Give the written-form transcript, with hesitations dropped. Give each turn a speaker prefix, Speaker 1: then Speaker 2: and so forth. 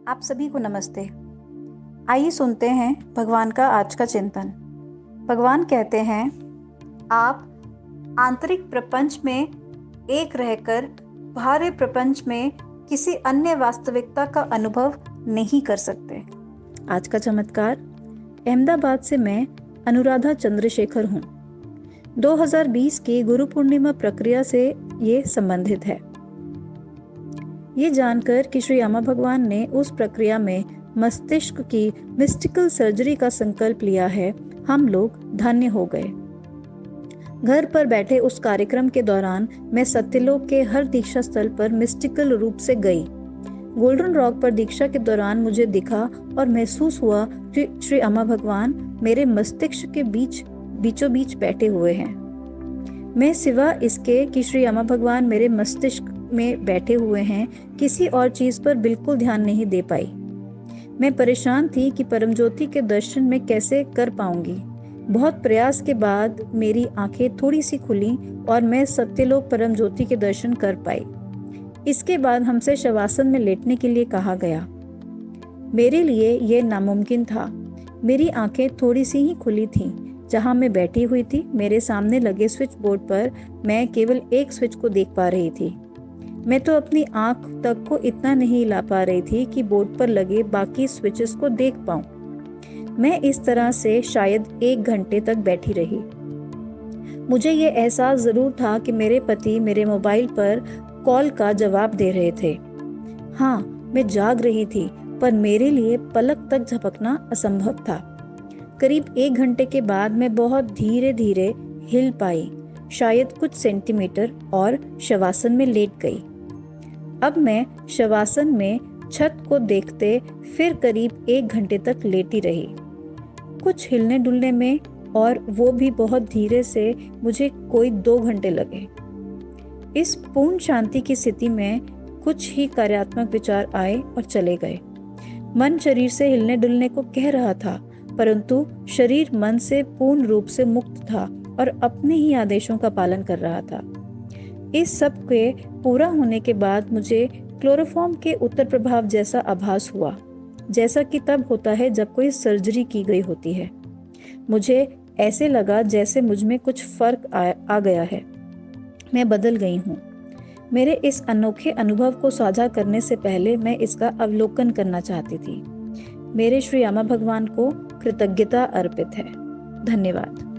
Speaker 1: आप सभी को नमस्ते। आइए सुनते हैं भगवान का आज का चिंतन। भगवान कहते हैं, आप आंतरिक प्रपंच में एक रहकर बाहरी प्रपंच में किसी अन्य वास्तविकता का अनुभव नहीं कर सकते। आज का चमत्कार। अहमदाबाद से मैं अनुराधा चंद्रशेखर हूँ। 2020 की गुरु पूर्णिमा प्रक्रिया से ये संबंधित है। ये जानकर कि श्री अम्मा भगवान ने उस प्रक्रिया में मस्तिष्क की मिस्टिकल सर्जरी का संकल्प लिया है, हम लोग धन्य हो गए। घर पर बैठे उस कार्यक्रम के दौरान मैं सत्यलोक के हर दीक्षा स्थल पर मिस्टिकल रूप से गई। गोल्डन रॉक पर दीक्षा के दौरान मुझे दिखा और महसूस हुआ कि श्री अम्मा भगवान मेरे मस्तिष्क के बीचों बीच बैठे हुए हैं। मैं सिवा इसके कि श्री अम्मा भगवान मेरे मस्तिष्क में बैठे हुए हैं, किसी और चीज पर बिल्कुल ध्यान नहीं दे पाई। मैं परेशान थी कि परमज्योति के दर्शन मैं कैसे कर पाऊंगी। बहुत प्रयास के बाद मेरी आंखें थोड़ी सी खुली और मैं सत्यलोक परमज्योति के दर्शन कर पाई। इसके बाद हमसे शवासन में लेटने के लिए कहा गया। मेरे लिए यह नामुमकिन था। मेरी आंखें थोड़ी सी ही खुली थीं। जहां मैं बैठी हुई थी, मेरे सामने लगे स्विच बोर्ड पर मैं केवल एक स्विच को देख पा रही थी। मैं तो अपनी आंख तक को इतना नहीं हिला पा रही थी कि बोर्ड पर लगे बाकी स्विचेस को देख पाऊं। मैं इस तरह से शायद 1 घंटे तक बैठी रही। मुझे ये एहसास जरूर था कि मेरे पति मेरे मोबाइल पर कॉल का जवाब दे रहे थे। हाँ, मैं जाग रही थी, पर मेरे लिए पलक तक झपकना असंभव था। करीब 1 घंटे के बाद मैं बहुत धीरे धीरे हिल पाई, शायद कुछ सेंटीमीटर, और शवासन में लेट गई। अब मैं शवासन में छत को देखते फिर करीब 1 घंटे तक लेटी रही, कुछ हिलने डुलने में, और वो भी बहुत धीरे से। मुझे कोई 2 घंटे लगे। इस पूर्ण शांति की स्थिति में कुछ ही कार्यात्मक विचार आए और चले गए। मन शरीर से हिलने डुलने को कह रहा था, परंतु शरीर मन से पूर्ण रूप से मुक्त था और अपने ही आदेशों का पालन कर रहा था। इस सब के पूरा होने के बाद मुझे क्लोरोफॉर्म के उत्तर प्रभाव जैसा आभास हुआ, जैसा कि तब होता है जब कोई सर्जरी की गई होती है। मुझे ऐसे लगा जैसे मुझ में कुछ फर्क आ गया है। मैं बदल गई हूँ। मेरे इस अनोखे अनुभव को साझा करने से पहले मैं इसका अवलोकन करना चाहती थी। मेरे श्री अम्मा भगवान को कृतज्ञता अर्पित है। धन्यवाद।